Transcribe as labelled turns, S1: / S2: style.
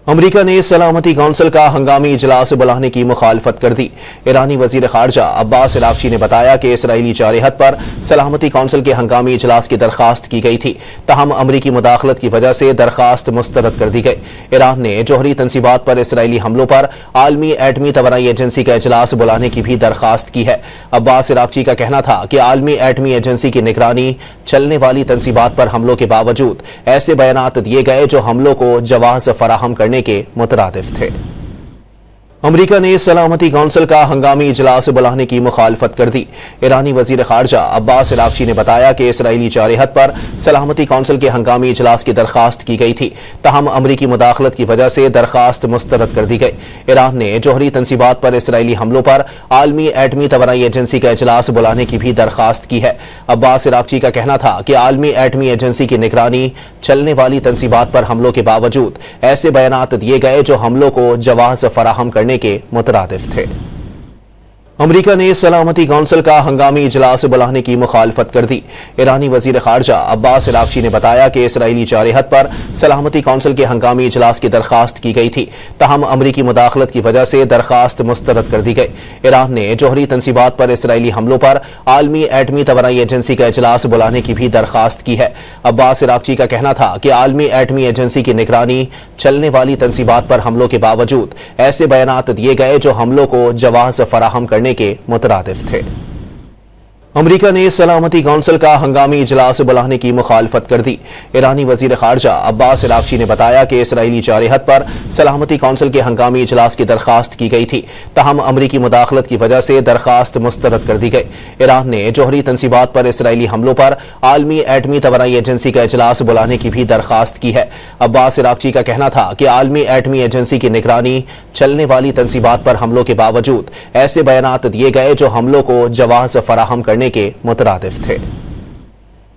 S1: अमरीका ने सलामती कौंसिल का हंगामी इजलास बुलाने की मुखालफत कर दी। ईरानी वजीर खारजा अब्बास अरागची ने बताया कि इसराइली चारहद पर सलामती कौंसिल के हंगामी इजलास की दरखास्त की गई थी, तहम अमरीकी मुदाखलत की वजह से दरखास्त मुस्तरद कर दी गई। ईरान ने जौहरी तंसीबात पर इसराइली हमलों पर आलमी एटमी तवानाई एजेंसी का इजलास बुलाने की भी दरखास्त की है। अब्बास अरागची का कहना था कि आलमी एटमी एजेंसी की निगरानी चलने वाली तंसीबात पर हमलों के बावजूद ऐसे बयानात दिए गए जो हमलों को जवाब फराहम करने के मुतरादिफ थे। अमरीका ने सलामती कौंसिल का हंगामी इजलास बुलाने की मुखालफत कर दी। ईरानी वजीर खारजा अब्बास अरागची ने बताया कि इसराइली चारहद पर सलामती कौंसिल के हंगामी इजलास की दरखास्त की गई थी, तहम अमरीकी मुदाखलत की वजह से दरखास्त मुस्तरद कर दी गई। ईरान ने जौहरी तंसीबात पर इसराइली हमलों पर आलमी एटमी तवानाई एजेंसी का इजलास बुलाने की भी दरखास्त की है। अब्बास अरागची का कहना था कि आलमी एटमी एजेंसी की निगरानी चलने वाली तंसीबात पर हमलों के बावजूद ऐसे बयानात दिए गए जो हमलों को जवाब फराहम करने के मुतरादिफ थे। अमरीका ने सलामती कौंसिल का हंगामी इजलास बुलाने की मुखालफत कर दी। ईरानी वजीर खारजा अब्बास अरागची ने बताया कि इसराइली चारहद पर सलामती कौंसिल के हंगामी इजलास की दरखास्त की गई थी, तहम अमरीकी मुदाखलत की वजह से दरखास्त मुस्तरद कर दी गई। ईरान ने जौहरी तंसीबात पर इसराइली हमलों पर आलमी एटमी तवानाई एजेंसी का इजलास बुलाने की भी दरखास्त की है। अब्बास अरागची का कहना था कि आलमी एटमी एजेंसी की निगरानी चलने वाली तंसीबात पर हमलों के बावजूद ऐसे बयानात दिए गए जो हमलों को जवाब फराहम करने के मुतरादिफ थे। अमरीका ने सलामती कौंसिल का हंगामी इजलास बुलाने की मुखालफत कर दी। ईरानी वजीर खारजा अब्बास अरागची ने बताया कि इसराइली चारहद पर सलामती कौंसिल के हंगामी इजलास की दरखास्त की गई थी, तहम अमरीकी मुदाखलत की वजह से दरखास्त मुस्तरद कर दी गई। ईरान ने जौहरी तंसीबात पर इसराइली हमलों पर आलमी एटमी तवानाई एजेंसी का इजलास बुलाने की भी दरखास्त की है। अब्बास अरागची का कहना था कि आलमी एटमी एजेंसी की निगरानी चलने वाली तंसीबात पर हमलों के बावजूद ऐसे बयानात दिए गए जो हमलों को जवाब फराहम करने के मुतरादिफ थे।